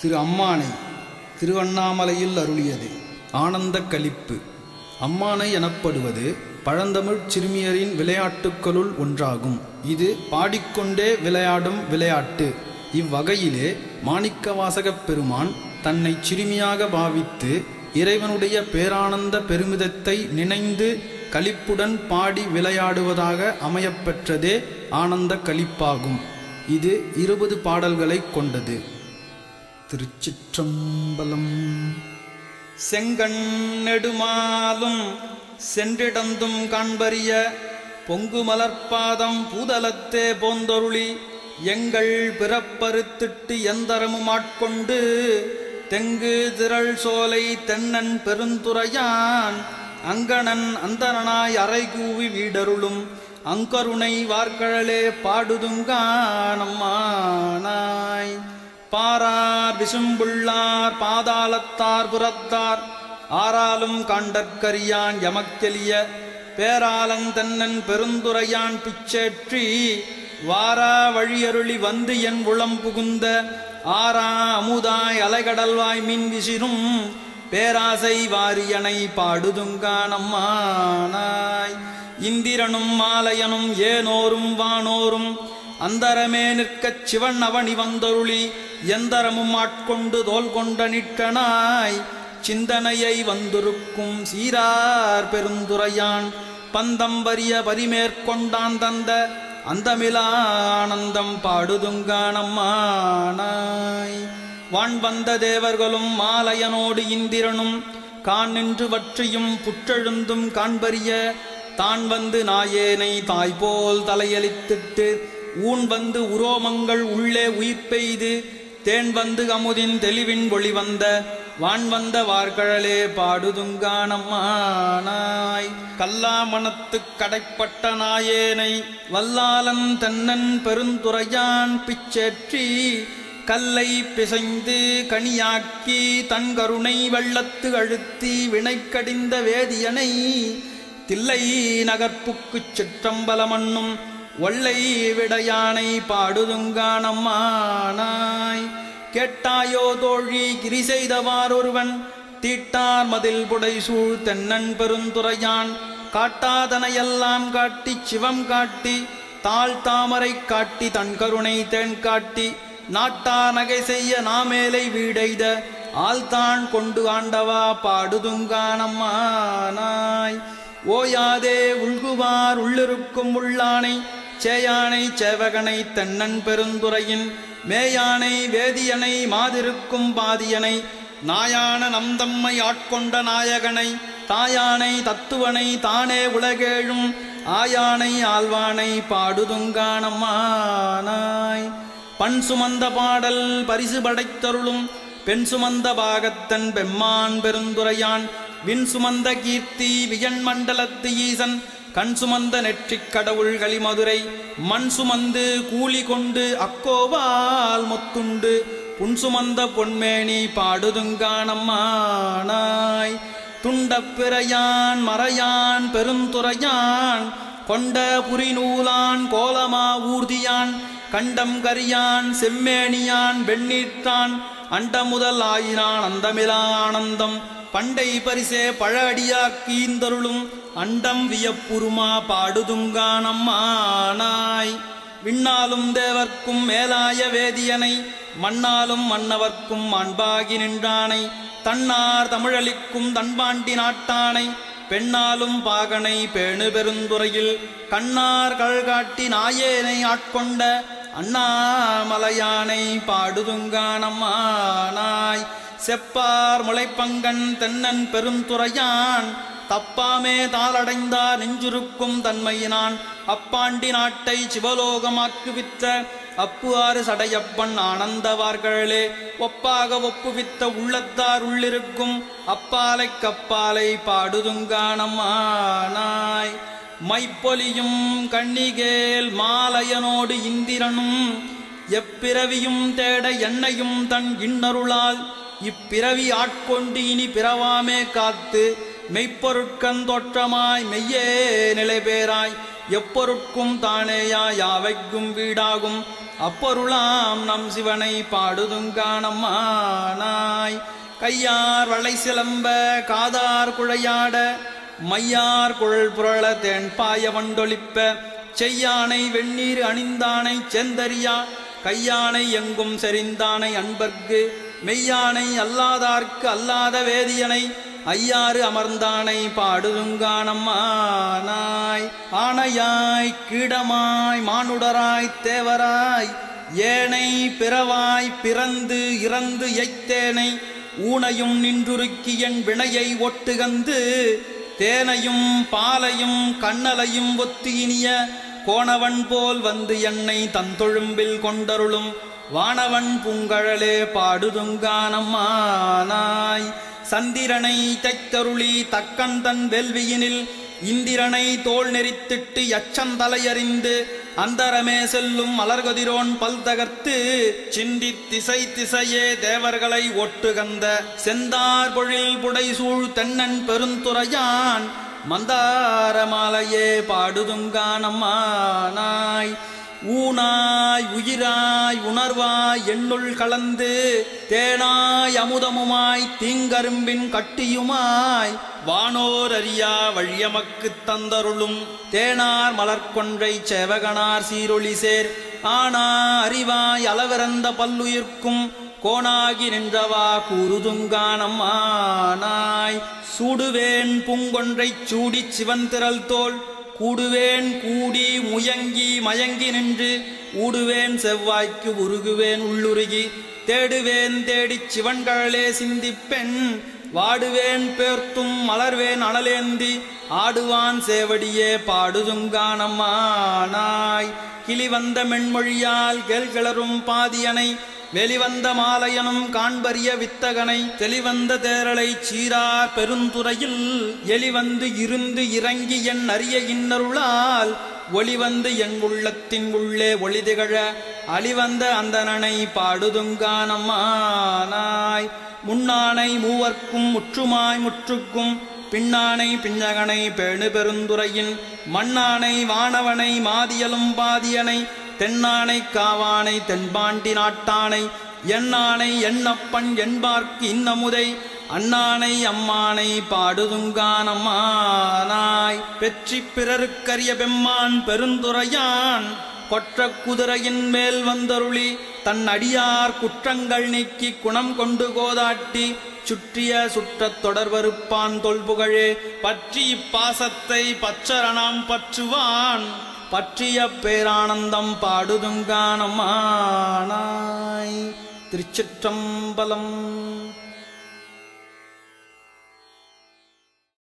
திரு அம்மானை திருவண்ணாமலையில் அருளியது. ஆனந்த களிப்பு. அம்மானை எனப்படுவது பழந்தமிழ் சிறுமியரின் விளையாட்டுக்களுள் ஒன்றாகும். இது பாடிக்கொண்டே விளையாடும் விளையாட்டு. இவ்வகையிலே மாணிக்கவாசகப் பெருமான் தன்னை சிறுமியாக பாவித்து இறைவனுடைய பேரானந்த பெருமிதத்தை நினைந்து களிப்புடன் பாடி விளையாடுவதாக அமையப்பெற்றதே ஆனந்த களிப்பாகும். இது 20 பாடல்களை கொண்டது. திருச்சிற்றம்பலம். செங்கண் நெடுமாலும் சென்றிடந்தும் காண்பறிய பொங்கு மலர்பாதம் பூதலத்தே போந்தொருளி எங்கள் பிறப்பறுத்திட்டு எந்தரமும் ஆட்கொண்டு தெங்கு திரள் சோலை தென்னன் பெருந்துறையான் அங்கணன் அந்தரனாய் அறைகூவி வீடருளும் அங்கருணை வார்கழலே பாடுதுங்கானம்மானாய். பாரார் விசும்புள்ளார் பாதாளத்தார் புறத்தார் ஆராலும் காண்டற்கரியான் எமக்கெளிய பேராலன் தென்னன் பெருந்துறையான் பிச்சேற்றி வாரா வழியருளி வந்து என் உளம் புகுந்த ஆரா அமுதாய் அலைகடல்வாய் மின் விசிறும் பேராசை வாரியனை பாடுதுங்கானம்மானாய். இந்திரனும் மாலையனும் ஏனோரும் வானோரும் அந்தரமே நிற்கச் சிவன் அவனி வந்தருளி எந்தரமும் ஆட்கொண்டு தோல் கொண்ட நிற்றனாய் சிந்தனையை வந்திருக்கும் சீரார் பெருந்துறையான் பந்தம் வரிய பரிமேற்கொண்டான் தந்த அந்தமிலா ஆனந்தம் பாடுதுங்கானம்மானாய். வான் வந்த தேவர்களும் மாலையனோடு இந்திரனும் கான் நின்று வற்றியும் புற்றெழுந்தும் காண்பறிய தான் வந்து நாயேனை தாய்போல் தலையளித்திட்டு ஊன் வந்து உரோமங்கள் உள்ளே உயிர் பெய்து தேன் வந்து அமுதின் தெளிவின் ஒளி வந்த வான் வந்த வார்கழலே பாடுதுங்கானம்மானாய். கல்லாமணத்துக் கடைப்பட்ட நாயேனை வல்லாலன் தென்னன் பெருந்துறையான் பிச்சேற்றி கல்லை பிசைந்து கனியாக்கி தன் கருணை வெள்ளத்து அழுத்தி வினைக்கடிந்த வேதியனை தில்லை நகர்ப்புக்குச் சிற்றம்பலமன்னும் ஒல்லை விடையானை பாடுதுங்கானம்மானாய். கேட்டாயோ தோழி கிரி செய்தவாறொருவன் தீட்டார் மதில் புடைசூழ் தென்னன் பெருந்துறையான் காட்டாதனையெல்லாம் காட்டி சிவம் காட்டி தாழ் தாமரை காட்டி தன் கருணை தேன் காட்டி நாட்டா நகை செய்ய நாமேலை வீடைத ஆள்தான் கொண்டு ஆண்டவா பாடுதுங்கானம்மானாய். ஓயாதே உள்குவார் உள்ளிருக்கும் உள்ளானை சேயானை சேவகனை தென்னன் பெருந்துறையின் மேயானை வேதியனை மாதிருக்கும் பாதியனை நாயான நம்தம்மை ஆட்கொண்ட நாயகனை தாயானை தத்துவனை தானே உலகேழும் ஆயானை ஆழ்வானை பாடுதுங்கானம்மானாய். பண் சுமந்த பாடல் பரிசு படைத்தருளும் பெண் சுமந்த பாகத்தன் பெம்மான் பெருந்துறையான் விண் சுமந்த கீர்த்தி வியன் மண்டலத்து ஈசன் கண் சுமந்த நெற்றிக் கடவுள் களிமதுரை மண் சுமந்து கூலி கொண்டு அக்கோவால் முத்துண்டு புன் சுமந்த பொன்மேனி பாடுதுங்கானம்மானாய். துண்டப்பிறையான் மறையான் பெருந்துறையான் கொண்ட புரிநூலான் கோலமா ஊர்தியான் கண்டம் கரியான் செம்மேனியான் வெண்ணீற்றான் அண்டமுதல் ஆயினான் அந்தமிலா ஆனந்தம் பண்டை பரிசே பழ அடியாக்கீந்தருளும் அண்டம் வியப்புருமா பாடுதுங்கானம்மானாய். விண்ணாலும் தேவர்க்கும் மேலாய வேதியனை மண்ணாலும் மன்னவர்க்கும் அன்பாகி நின்றானை தன்னார் தமிழளிக்கும் தன்பாண்டி நாட்டானை பெண்ணாலும் பாகனை பேணு பெருந்துறையில் கண்ணார் கழ்காட்டி நாயேனை ஆட்கொண்ட அண்ணாமலையானை பாடுதுங்கானம்மானாய். செப்பார் முளைப்பங்கன் தென்னன் பெருந்துறையான் தப்பாமே தாளடைந்தார் நெஞ்சுருக்கும் தன்மையினான் அப்பாண்டி நாட்டை சிவலோகமாக்குவித்த அப்பு ஆறு சடையப்பன் ஆனந்தவார்களே ஒப்பாக ஒப்புவித்த உள்ளத்தார் உள்ளிருக்கும் அப்பாலை கப்பாலை பாடுதுங்கானம்மானாய். மைப்பொலியும் கண்ணிகேல் மாலையனோடு இந்திரனும் எப்பிறவியும் தேட என்னையும் தன் இன்னருளால் இப்பிறவி ஆட்கொண்டு இனி பிறவாமே காத்து மெய்ப்பொருட்கண் தோற்றமாய் மெய்யே நிலைபேராய் எப்பொருட்கும் தானேயா யாவைக்கும் வீடாகும் அப்பொருளாம் நம் சிவனை பாடுதுங்கானம்மானாய். கையார் வளை சிலம்ப காதார் குழையாட மையார் குழல் புரள தேன்பாய வண்டொலிப்ப செய்யானை வெந்நீர் அணிந்தானை செந்தரியா கையானை எங்கும் செறிந்தானை அன்பர்க்கு மெய்யானை அல்லாதார்க்கு அல்லாத வேதியனை ஐயாறு அமர்ந்தானை பாடுதுங்கானம்மானாய். ஆனையாய் கீடமாய் மானுடராய் தேவராய் ஏனை பிறவாய் பிறந்து இறந்து எய்த்தேனை ஊனையும் நின்றுருக்கி என் வினையை ஒட்டுகந்து தேனையும் பாலையும் கண்ணலையும் ஒத்து இனிய கோணவன் போல் வந்து என்னை தந்தொழும்பில் கொண்டருளும் வானவன் பூங்கழலே பாடுதுங்கானம்மானாய். சந்திரனை தைத்தருளி தக்கன் தன் வேள்வியினில் இந்திரனை தோல் நெறித்திட்டு யச்சந்தலையறிந்து அந்தரமே செல்லும் மலர்கதிரோன் பல் தகர்த்து சிந்தி திசை திசையே தேவர்களை ஒட்டுகந்த செந்தார் பொழில் புடைசூழ் தென்னன் பெருந்துறையான் மந்தார மாலையே பாடுதுங்கானம்மானாய். ஊனாய் உயிராய் உணர்வாய் எண்ணுள் கலந்து தேனாய் அமுதமுமாய் தீங்கரும்பின் கட்டியுமாய் வானோர் அறியா வழியமக்குத் தந்தருளும் தேனார் மலர்கொன்றை சேவகனார் சீரொளி சேர் ஆனா அறிவாய் அளவிறந்த பல்லுயிர்க்கும் கோணாகி நின்றவா கூறுதுங்கானம்மானாய். சூடுவேன் பூங்கொன்றைச் சூடிச் சிவன் திரள் தோல் கூடுவேன் கூடி முயங்கி மயங்கி நின்று ஊடுவேன் செவ்வாய்க்கு உருகுவேன் உள்ளுருகி தேடுவேன் தேடிச் சிவன்கழலே சிந்திப்பெண் வாடுவேன் பேர்த்தும் மலர்வேன் அனலேந்தி ஆடுவான் சேவடியே பாடுதுங்கானம்மானாய். கிளிவந்த மென்மொழியால் கேள்கிளரும் பாதியனை வெளிவந்த மாலையனும் காண்பரிய வித்தகனை தெளிவந்த தேரலை சீரார் பெருந்துறையில் எளிவந்து இருந்து இறங்கி என் அரிய இன்னருளால் ஒளிவந்து என் உள்ளத்தின் உள்ளே ஒளிதிகழ அழிவந்த அந்தனனை பாடுதுங்கானம்மானாய். முன்னானை மூவர்க்கும் முற்றுமாய் முற்றுக்கும் பின்னானை பிஞ்சகனை பேணு பெருந்துறையின் மண்ணானை வானவனை மாதியலும் பாதியனை தென்னானை காவானை தென்பாண்டி நாட்டானை எண்ணானை எண்ணப்பன் என்பார்க்கு இன்னமுதை அண்ணானை அம்மானை பாடுதுங்கானம்மானாய். பெற்றி பிறருக்கரிய பெம்மான் பெருந்துறையான் கொற்ற குதிரையின் மேல் வந்தருளி தன் அடியார் குற்றங்கள் நீக்கி குணம் கொண்டு கோதாட்டி சுற்றிய சுற்றத் தொடர்வருப்பான் தொல்புகழே பற்றி பாசத்தை பச்சரணாம் பற்றுவான் பற்றிய பேரானந்தம் பாடுதுங்கானம்மானாய். திருச்சிற்றம்பலம்.